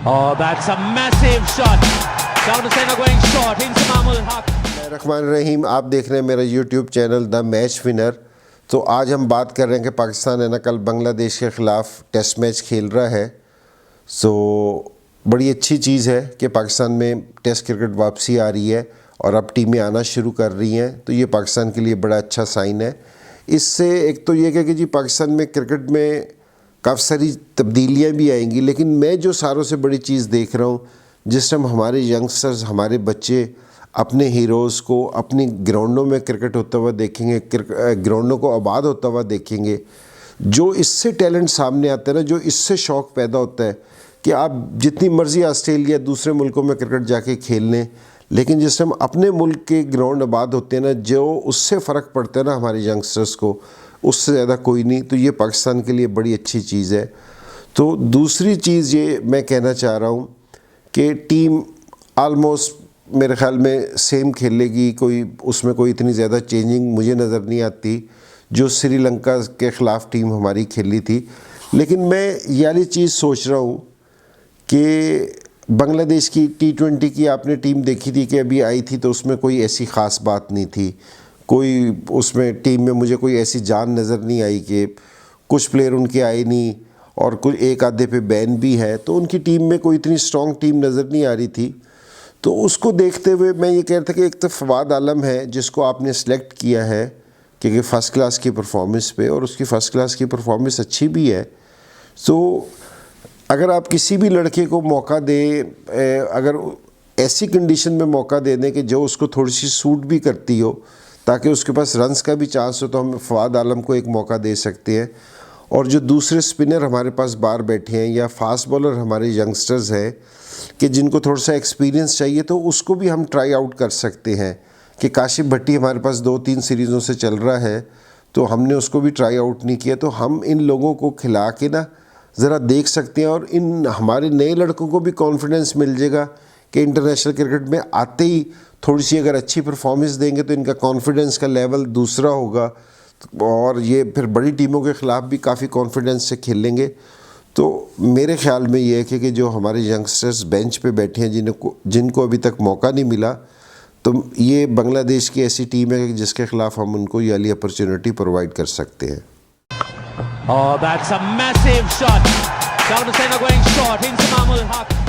Oh, that's a massive shot. Down to center going short into Mahmoud Haq. Rahman रहीम, आप देख रहे हैं मेरा YouTube channel the match winner. तो आज हम बात कर रहे हैं कि पाकिस्तान है ना कल बांग्लादेश के ख़िलाफ़ टेस्ट मैच खेल रहा है। सो बड़ी अच्छी चीज़ है कि पाकिस्तान में टेस्ट क्रिकेट वापसी आ रही है और अब टीमें आना शुरू कर रही हैं, तो ये पाकिस्तान के लिए बड़ा अच्छा साइन है। इससे एक तो ये कि जी पाकिस्तान में क्रिकेट में काफ़ी सारी तब्दीलियाँ भी आएंगी, लेकिन मैं जो सारों से बड़ी चीज़ देख रहा हूँ, जिस टाइम हमारे यंगस्टर्स, हमारे बच्चे अपने हीरोज़ को अपनी ग्राउंडों में क्रिकेट होता हुआ देखेंगे, ग्राउंडों को आबाद होता हुआ देखेंगे, जो इससे टैलेंट सामने आता है ना, जो इससे शौक़ पैदा होता है कि आप जितनी मर्ज़ी ऑस्ट्रेलिया दूसरे मुल्कों में क्रिकेट जाके खेल लें, लेकिन जिस टाइम अपने मुल्क के ग्राउंड आबाद होते हैं ना, जो उससे फ़र्क पड़ता है ना हमारे यंगस्टर्स को, उससे ज़्यादा कोई नहीं। तो ये पाकिस्तान के लिए बड़ी अच्छी चीज़ है। तो दूसरी चीज़ ये मैं कहना चाह रहा हूँ कि टीम आलमोस्ट मेरे ख़्याल में सेम खेलेगी, कोई उसमें कोई इतनी ज़्यादा चेंजिंग मुझे नज़र नहीं आती जो श्रीलंका के ख़िलाफ़ टीम हमारी खेली थी। लेकिन मैं ये वाली चीज़ सोच रहा हूँ कि बांग्लादेश की T20 की आपने टीम देखी थी कि अभी आई थी, तो उसमें कोई ऐसी ख़ास बात नहीं थी, कोई उसमें टीम में मुझे कोई ऐसी जान नज़र नहीं आई कि कुछ प्लेयर उनके आए नहीं और कुछ एक आधे पे बैन भी है, तो उनकी टीम में कोई इतनी स्ट्रॉन्ग टीम नज़र नहीं आ रही थी। तो उसको देखते हुए मैं ये कह रहा था कि एक तो फवाद आलम है जिसको आपने सेलेक्ट किया है क्योंकि फ़र्स्ट क्लास की परफॉर्मेंस पे, और उसकी फ़र्स्ट क्लास की परफॉर्मेंस अच्छी भी है। तो अगर आप किसी भी लड़के को मौका दें, अगर ऐसी कंडीशन में मौका दे दें कि जो उसको थोड़ी सी सूट भी करती हो, ताकि उसके पास रन्स का भी चांस हो, तो हम फवाद आलम को एक मौका दे सकते हैं। और जो दूसरे स्पिनर हमारे पास बाहर बैठे हैं या फास्ट बॉलर हमारे यंगस्टर्स हैं कि जिनको थोड़ा सा एक्सपीरियंस चाहिए, तो उसको भी हम ट्राई आउट कर सकते हैं कि काशिफ भट्टी हमारे पास 2-3 सीरीज़ों से चल रहा है, तो हमने उसको भी ट्राई आउट नहीं किया। तो हम इन लोगों को खिला के ना ज़रा देख सकते हैं और इन हमारे नए लड़कों को भी कॉन्फिडेंस मिल जाएगा कि इंटरनेशनल क्रिकेट में आते ही थोड़ी सी अगर अच्छी परफॉर्मेंस देंगे तो इनका कॉन्फिडेंस का लेवल दूसरा होगा और ये फिर बड़ी टीमों के ख़िलाफ़ भी काफ़ी कॉन्फिडेंस से खेलेंगे। तो मेरे ख़्याल में ये है कि जो हमारे यंगस्टर्स बेंच पे बैठे हैं, जिनको अभी तक मौका नहीं मिला, तो ये बांग्लादेश की ऐसी टीम है जिसके ख़िलाफ़ हम उनको ये वाली अपॉर्चुनिटी प्रोवाइड कर सकते हैं। Oh, that's a massive shot. Down to center going short into Mahmoud Haq.